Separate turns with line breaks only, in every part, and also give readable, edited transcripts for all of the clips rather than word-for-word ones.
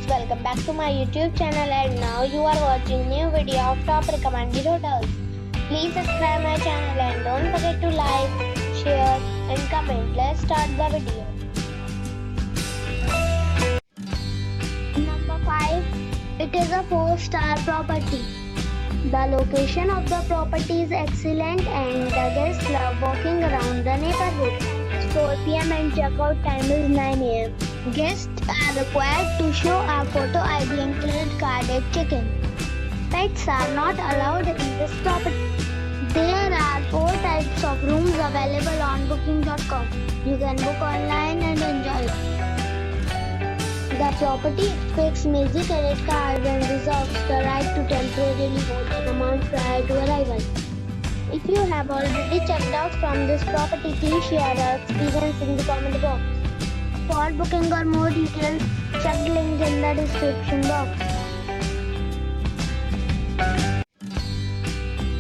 welcome back to my YouTube channel, and now you are watching new video of top recommended hotels. Please subscribe my channel and don't forget to like, share and comment. Let's start the video. Number 5. It is a 4-star property. The location of the property is excellent and the guests love walking around the neighborhood. It's 4 p.m. and checkout time is 9 a.m. Guests are required to show a photo ID and credit card at check-in. Pets are not allowed in this property. There are 4 types of rooms available on booking.com. You can book online and enjoy it. The property expects major credit cards and reserves the right to temporarily hold an amount prior to arrival. If you have already checked out from this property, please share your experience in the comment box. For booking or more details, check the link in the description box.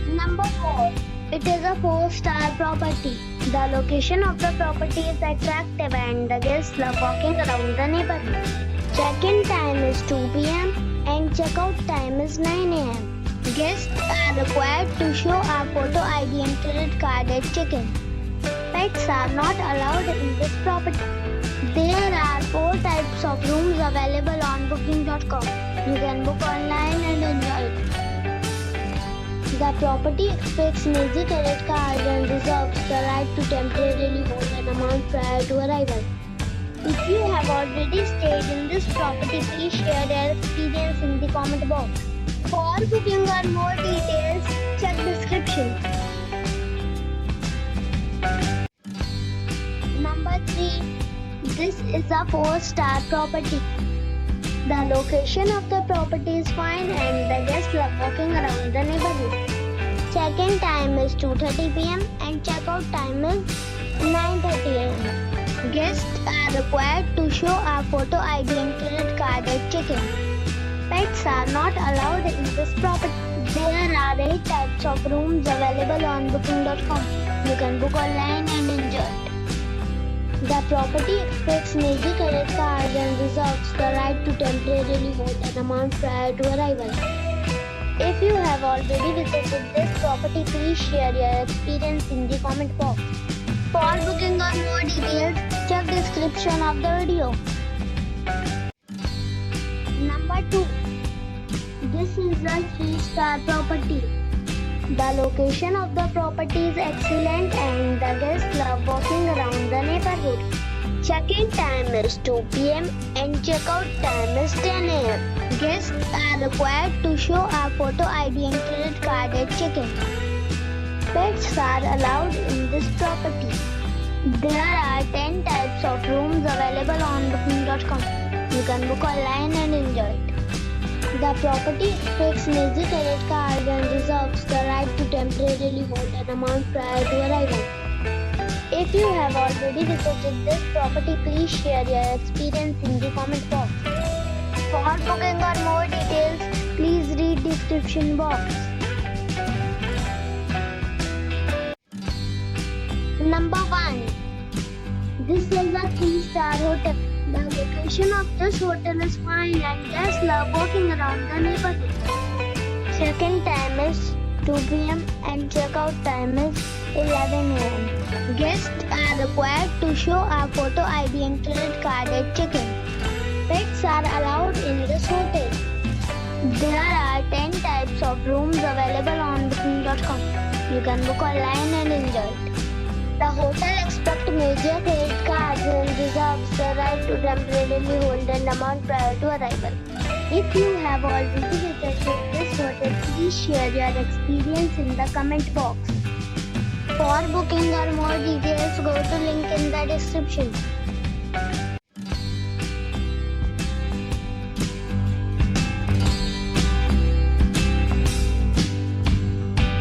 Number 4. It is a 4-star property. The location of the property is attractive and the guests love walking around the neighborhood. Check-in time is 2 p.m. and checkout time is 9 a.m. Guests are required to show a photo ID and credit card at check-in. Pets are not allowed in this property. There are 4 types of rooms available on booking.com. You can book online and enjoy it. The property expects major credit cards and reserves the right to temporarily hold an amount prior to arrival. If you have already stayed in this property, please share your experience in the comment box. For booking or more details, check description. Number 3. This is a 4-star property. The location of the property is fine and the guests love walking around the neighborhood. Check-in time is 2:30 p.m. and checkout time is 9:30 a.m. Guests are required to show a photo ID and credit card at check-in. Pets are not allowed in this property. There are 8 types of rooms available on booking.com. You can book online and enjoy it. The property expects major credit cards and reserves the right to temporarily hold an amount prior to arrival. If you have already visited this property, please share your experience in the comment box. For booking or more details, check description of the video. Number 2. This is a 3-star property. The location of the property is excellent and the guests love walking around the neighborhood. Check-in time is 2 p.m. and checkout time is 10 a.m. Guests are required to show a photo ID and credit card at check-in. Pets are allowed in this property. There are 10 types of rooms available on booking.com. You can book online and enjoy it. The property expects major credit cards and reserves the right to temporarily hold an amount prior to arrival. If you have already visited this property, please share your experience in the comment box. For booking or more details, please read description box. Number 1. This is a 3-star hotel. The location of this hotel is fine and guests love walking around the neighborhood. Check-in time is 2 p.m. and checkout time is 11 a.m. Guests are required to show a photo ID and credit card at check-in. Pets are allowed in this hotel. There are 10 types of rooms available on booking.com. You can book online and enjoy it. The hotel expects major credit cards and reserves the right to temporarily hold an amount prior to arrival. If you have already visited this hotel, please share your experience in the comment box. For booking or more details, go to link in the description.